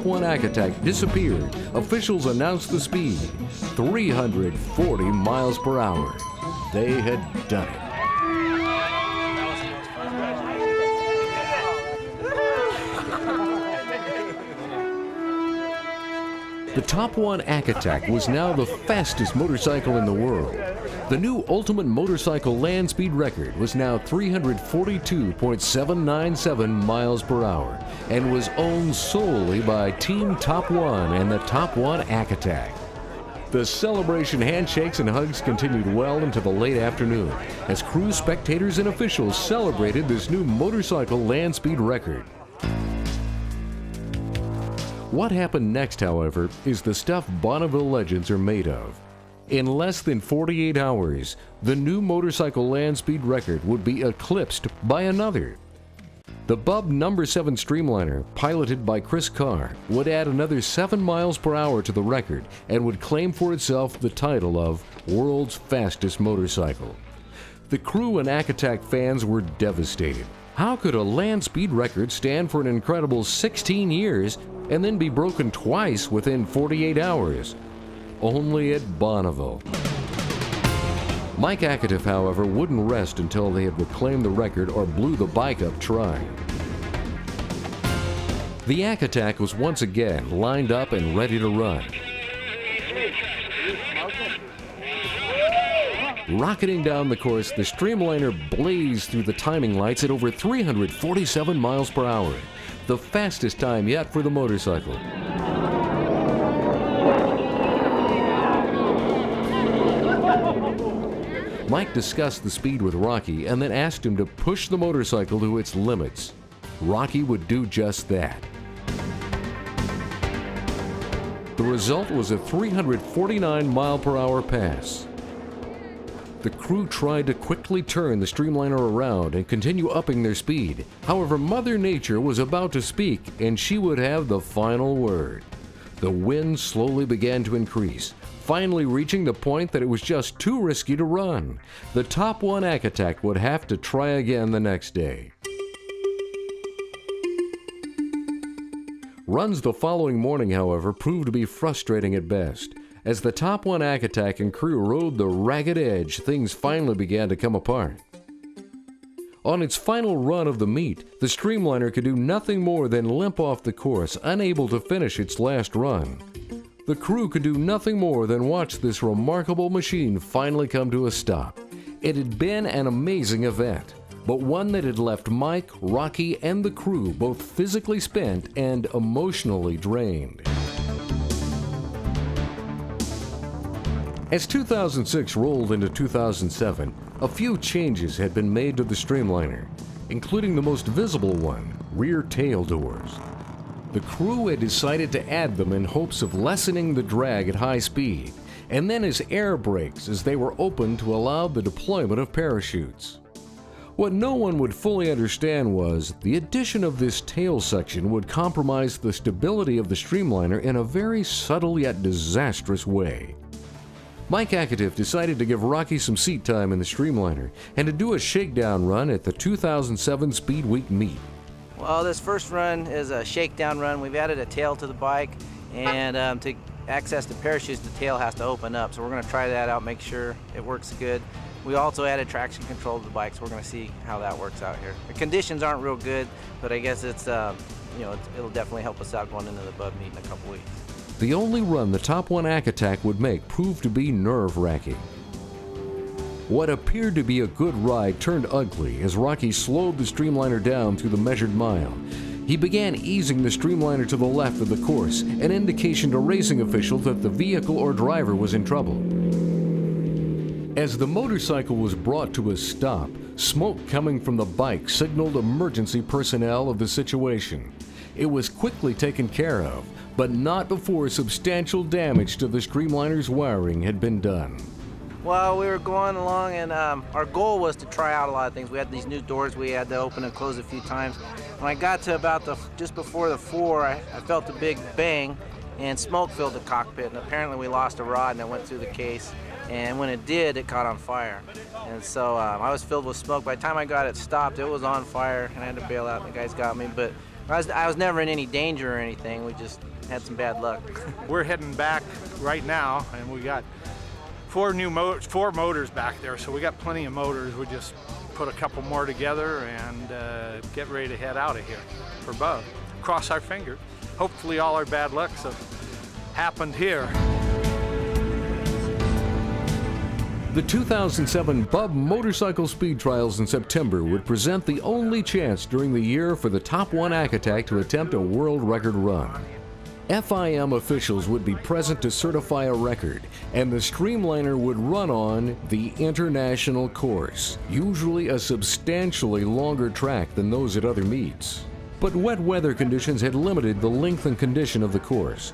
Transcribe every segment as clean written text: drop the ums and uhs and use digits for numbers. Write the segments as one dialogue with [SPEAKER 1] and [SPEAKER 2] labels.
[SPEAKER 1] Top 1 Attack disappeared, officials announced the speed, 340 miles per hour. They had done it. The Top 1 Attack was now the fastest motorcycle in the world. The new ultimate motorcycle land speed record was now 342.797 miles per hour and was owned solely by Team Top 1 and the Top 1 Attack. The celebration, handshakes, and hugs continued well into the late afternoon as crew, spectators, and officials celebrated this new motorcycle land speed record. What happened next, however, is the stuff Bonneville legends are made of. In less than 48 hours, the new motorcycle land speed record would be eclipsed by another. The Bub No. 7 Streamliner, piloted by Chris Carr, would add another 7 miles per hour to the record and would claim for itself the title of World's Fastest Motorcycle. The crew and Attack fans were devastated. How could a land speed record stand for an incredible 16 years and then be broken twice within 48 hours? Only at Bonneville. Mike Akatiff, however, wouldn't rest until they had reclaimed the record or blew the bike up trying. The Attack was once again lined up and ready to run. Rocketing down the course, the Streamliner blazed through the timing lights at over 347 miles per hour, the fastest time yet for the motorcycle. Mike discussed the speed with Rocky and then asked him to push the motorcycle to its limits. Rocky would do just that. The result was a 349 mile per hour pass. The crew tried to quickly turn the Streamliner around and continue upping their speed. However, Mother Nature was about to speak, and she would have the final word. The wind slowly began to increase, finally reaching the point that it was just too risky to run. The Top 1 Attack would have to try again the next day. Runs the following morning, however, proved to be frustrating at best. As the Top 1 Attack and crew rode the ragged edge, things finally began to come apart. On its final run of the meet, the Streamliner could do nothing more than limp off the course, unable to finish its last run. The crew could do nothing more than watch this remarkable machine finally come to a stop. It had been an amazing event, but one that had left Mike, Rocky, and the crew both physically spent and emotionally drained. As 2006 rolled into 2007, a few changes had been made to the Streamliner, including the most visible one, rear tail doors. The crew had decided to add them in hopes of lessening the drag at high speed, and then as air brakes as they were opened to allow the deployment of parachutes. What no one would fully understand was the addition of this tail section would compromise the stability of the Streamliner in a very subtle yet disastrous way. Mike Akatiff decided to give Rocky some seat time in the Streamliner and to do a shakedown run at the 2007 Speed Week meet.
[SPEAKER 2] Well, this first run is a shakedown run. We've added a tail to the bike, and to access the parachutes, the tail has to open up. So we're going to try that out, make sure it works good. We also added traction control to the bike, so we're going to see how that works out here. The conditions aren't real good, but I guess it's it'll definitely help us out going into the Bub meet in a couple weeks.
[SPEAKER 1] The only run the Top 1 Attack would make proved to be nerve-wracking. What appeared to be a good ride turned ugly as Rocky slowed the Streamliner down through the measured mile. He began easing the Streamliner to the left of the course, an indication to racing officials that the vehicle or driver was in trouble. As the motorcycle was brought to a stop, smoke coming from the bike signaled emergency personnel of the situation. It was quickly taken care of, but not before substantial damage to the Streamliner's wiring had been done.
[SPEAKER 2] Well, we were going along, and our goal was to try out a lot of things. We had these new doors we had to open and close a few times. When I got to about just before the 4, I felt a big bang, and smoke filled the cockpit, and apparently we lost a rod, and it went through the case. And when it did, it caught on fire. And so I was filled with smoke. By the time I got it stopped, it was on fire, and I had to bail out, and the guys got me. But I was never in any danger or anything. We just had some bad luck.
[SPEAKER 3] We're heading back right now, and we got four motors back there, so we got plenty of motors. We just put a couple more together and get ready to head out of here for Bub. Cross our fingers. Hopefully all our bad lucks have happened here.
[SPEAKER 1] The 2007 Bub Motorcycle Speed Trials in September would present the only chance during the year for the Top 1 Akatak to attempt a world record run. FIM officials would be present to certify a record, and the Streamliner would run on the International course, usually a substantially longer track than those at other meets. But wet weather conditions had limited the length and condition of the course.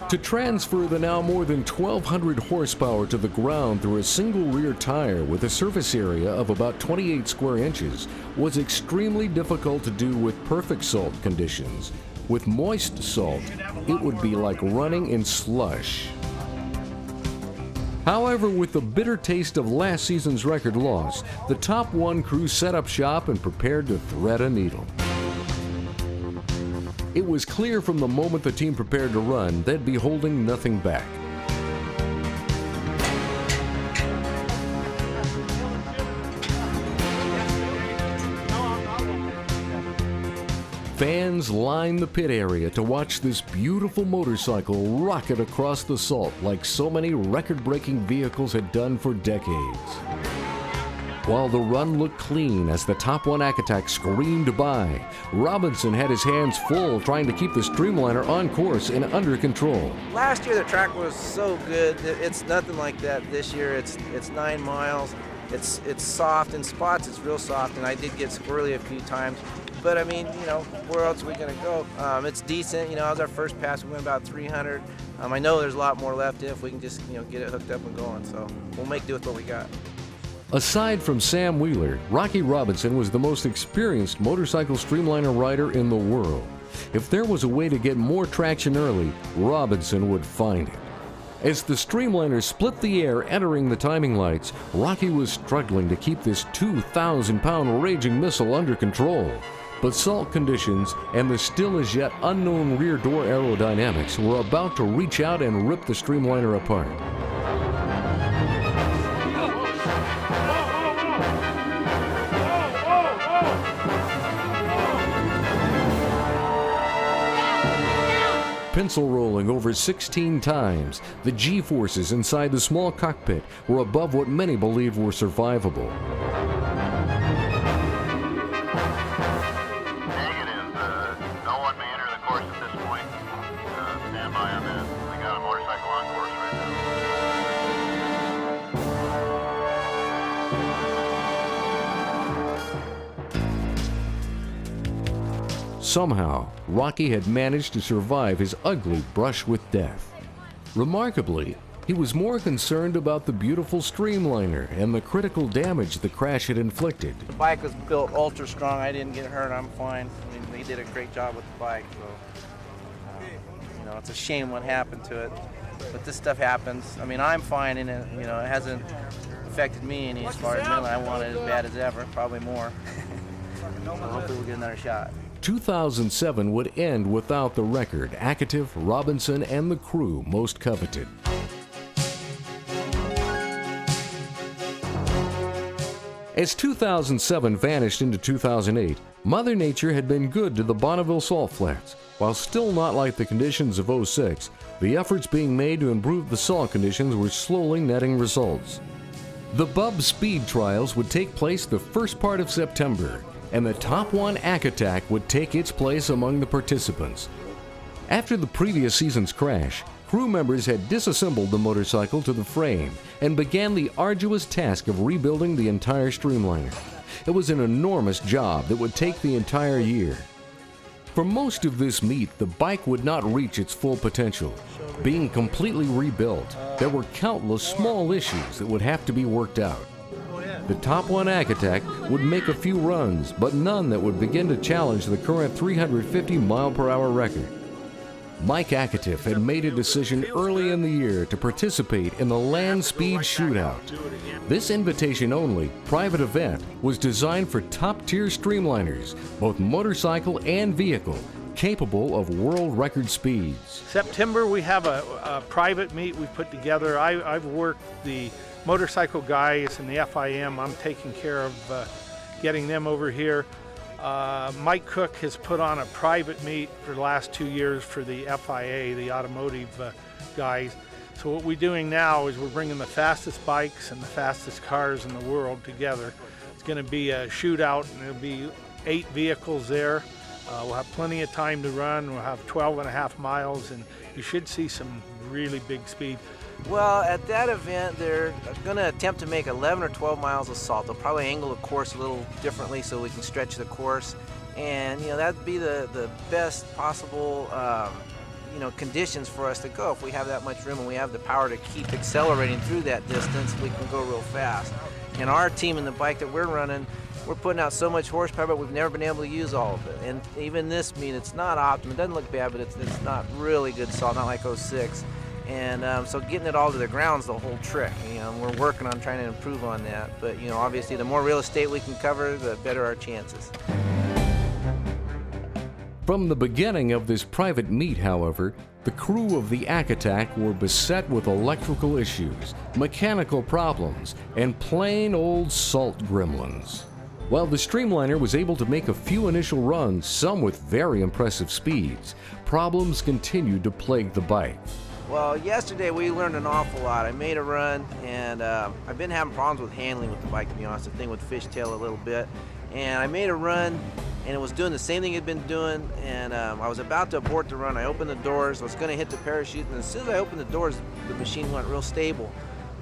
[SPEAKER 1] To transfer the now more than 1,200 horsepower to the ground through a single rear tire with a surface area of about 28 square inches was extremely difficult to do with perfect salt conditions. With moist salt, it would be like running in slush. However, with the bitter taste of last season's record loss, the Top 1 crew set up shop and prepared to thread a needle. It was clear from the moment the team prepared to run, they'd be holding nothing back. Fans lined the pit area to watch this beautiful motorcycle rocket across the salt like so many record-breaking vehicles had done for decades. While the run looked clean as the Top 1 Akatak screamed by, Robinson had his hands full trying to keep the Streamliner on course and under control.
[SPEAKER 2] Last year the track was so good. It's nothing like that this year. It's 9 miles. It's soft in spots. It's real soft, and I did get squirrely a few times. But I mean, you know, where else are we gonna go? It's decent. You know, it was our first pass. We went about 300. I know there's a lot more left if we can just, you know, get it hooked up and going. So we'll make do with what we got.
[SPEAKER 1] Aside from Sam Wheeler, Rocky Robinson was the most experienced motorcycle Streamliner rider in the world. If there was a way to get more traction early, Robinson would find it. As the Streamliner split the air entering the timing lights, Rocky was struggling to keep this 2,000-pound raging missile under control. But salt conditions and the still as yet unknown rear door aerodynamics were about to reach out and rip the Streamliner apart. Pencil rolling over 16 times, the G-forces inside the small cockpit were above what many believed were survivable.
[SPEAKER 4] Negative. No one may enter the course at this point. Stand by on that. We got a motorcycle on course right now.
[SPEAKER 1] Somehow, Rocky had managed to survive his ugly brush with death. Remarkably, he was more concerned about the beautiful Streamliner and the critical damage the crash had inflicted.
[SPEAKER 2] The bike was built ultra strong. I didn't get hurt. I'm fine. I mean, they did a great job with the bike. So, you know, it's a shame what happened to it. But this stuff happens. I mean, I'm fine, and it, you know, it hasn't affected me any as far as mentally. I want it as bad as ever, probably more. So hopefully we'll get another shot.
[SPEAKER 1] 2007 would end without the record Akativ, Robinson, and the crew most coveted. As 2007 vanished into 2008, Mother Nature had been good to the Bonneville Salt Flats. While still not like the conditions of '06, the efforts being made to improve the salt conditions were slowly netting results. The Bub Speed Trials would take place the first part of September, and the Top 1 Akatak would take its place among the participants. After the previous season's crash, crew members had disassembled the motorcycle to the frame and began the arduous task of rebuilding the entire Streamliner. It was an enormous job that would take the entire year. For most of this meet, the bike would not reach its full potential. Being completely rebuilt, there were countless small issues that would have to be worked out. The Top 1 Akatak would make a few runs, but none that would begin to challenge the current 350 mile-per-hour record. Mike Akatif had made a decision early in the year to participate in the Land Speed Shootout. This invitation-only private event was designed for top-tier streamliners, both motorcycle and vehicle, capable of world record speeds.
[SPEAKER 3] September, we have a private meet we put together. I've worked the motorcycle guys and the FIM. I'm taking care of getting them over here. Mike Cook has put on a private meet for the last 2 years for the FIA, the automotive guys. So what we're doing now is we're bringing the fastest bikes and the fastest cars in the world together. It's going to be a shootout, and there'll be 8 vehicles there. We'll have plenty of time to run. We'll have 12.5 miles, and you should see some really big speed.
[SPEAKER 2] Well, at that event, they're going to attempt to make 11 or 12 miles of salt. They'll probably angle the course a little differently so we can stretch the course. And, that'd be the best possible, conditions for us to go. If we have that much room and we have the power to keep accelerating through that distance, we can go real fast. And our team and the bike that we're running, we're putting out so much horsepower, but we've never been able to use all of it. And even this meet, it's not optimum. It doesn't look bad, but it's not really good salt, not like 06. And so getting it all to the ground's the whole trick. We're working on trying to improve on that. But obviously, the more real estate we can cover, the better our chances.
[SPEAKER 1] From the beginning of this private meet, however, the crew of the Akatak were beset with electrical issues, mechanical problems, and plain old salt gremlins. While the Streamliner was able to make a few initial runs, some with very impressive speeds, problems continued to plague the bike.
[SPEAKER 2] Well, yesterday we learned an awful lot. I made a run, and I've been having problems with handling with the bike, to be honest, the thing with fishtail a little bit. And I made a run, and it was doing the same thing it had been doing, and I was about to abort the run. I opened the doors, I was going to hit the parachute, and as soon as I opened the doors, the machine went real stable.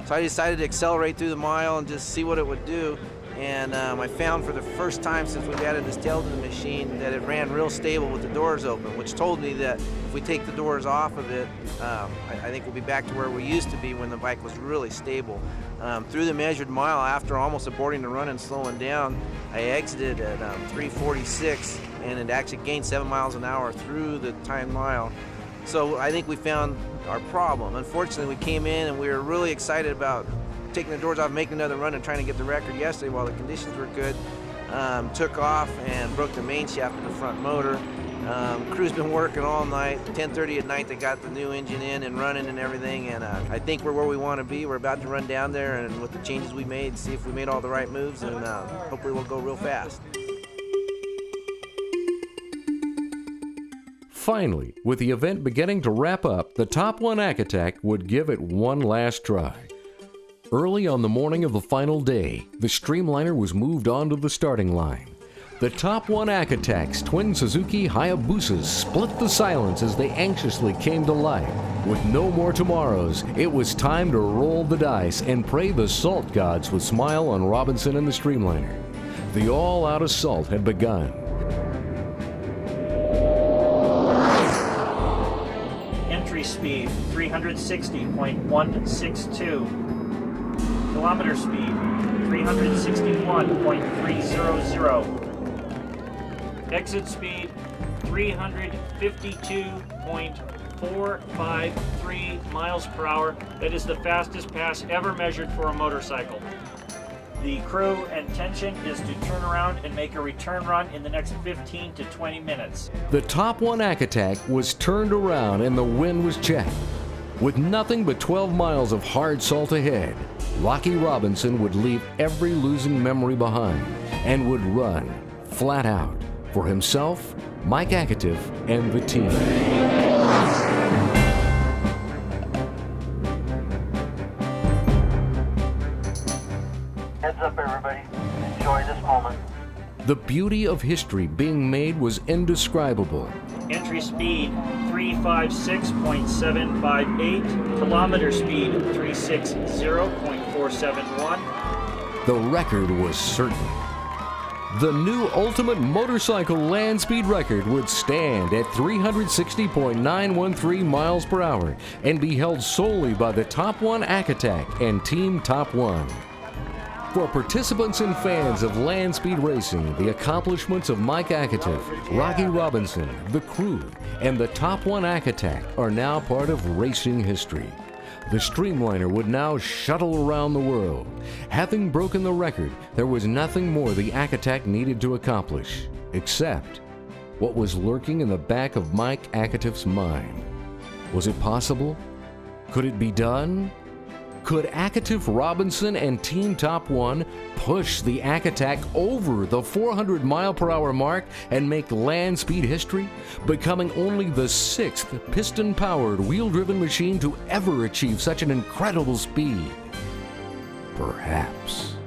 [SPEAKER 2] So I decided to accelerate through the mile and just see what it would do. And I found for the first time since we've added this tail to the machine that it ran real stable with the doors open, which told me that if we take the doors off of it, I think we'll be back to where we used to be when the bike was really stable. Through the measured mile, after almost aborting the run and slowing down, I exited at 3:46, and it actually gained 7 miles an hour through the timed mile. So I think we found our problem. Unfortunately, we came in and we were really excited about taking the doors off, making another run, and trying to get the record yesterday while the conditions were good. Took off and broke the main shaft of the front motor. Crew's been working all night. 10:30 at night they got the new engine in and running and everything, and I think we're where we want to be. We're about to run down there, and with the changes we made, see if we made all the right moves, and hopefully we'll go real fast.
[SPEAKER 1] Finally, with the event beginning to wrap up, the Top 1 Akatak would give it one last try. Early on the morning of the final day, the Streamliner was moved onto the starting line. The Top 1 Akatak's twin Suzuki Hayabusas split the silence as they anxiously came to life. With no more tomorrows, it was time to roll the dice and pray the salt gods would smile on Robinson and the Streamliner. The all-out assault had begun.
[SPEAKER 5] Entry speed 360.162. Kilometer speed 361.300. Exit speed 352.453 miles per hour. That is the fastest pass ever measured for a motorcycle. The crew intention is to turn around and make a return run in the next 15 to 20 minutes.
[SPEAKER 1] The Top 1 Akatak was turned around and the wind was checked. With nothing but 12 miles of hard salt ahead, Rocky Robinson would leave every losing memory behind and would run flat out for himself, Mike Akatif, and the team.
[SPEAKER 6] Heads up, everybody. Enjoy this moment.
[SPEAKER 1] The beauty of history being made was indescribable.
[SPEAKER 5] Entry speed 356.758, kilometer speed 360.471.
[SPEAKER 1] The record was certain. The new ultimate motorcycle land speed record would stand at 360.913 miles per hour and be held solely by the Top 1 Akatak and Team Top 1. For participants and fans of land speed racing, the accomplishments of Mike Akatiff, Rocky Robinson, the crew, and the Top 1 Akatak are now part of racing history. The Streamliner would now shuttle around the world. Having broken the record, there was nothing more the Akatak needed to accomplish, except what was lurking in the back of Mike Akatiff's mind. Was it possible? Could it be done? Could Akatiff, Robinson, and Team Top 1 push the Akatak over the 400 mile/hour mark and make land speed history, becoming only the 6th piston-powered, wheel-driven machine to ever achieve such an incredible speed? Perhaps.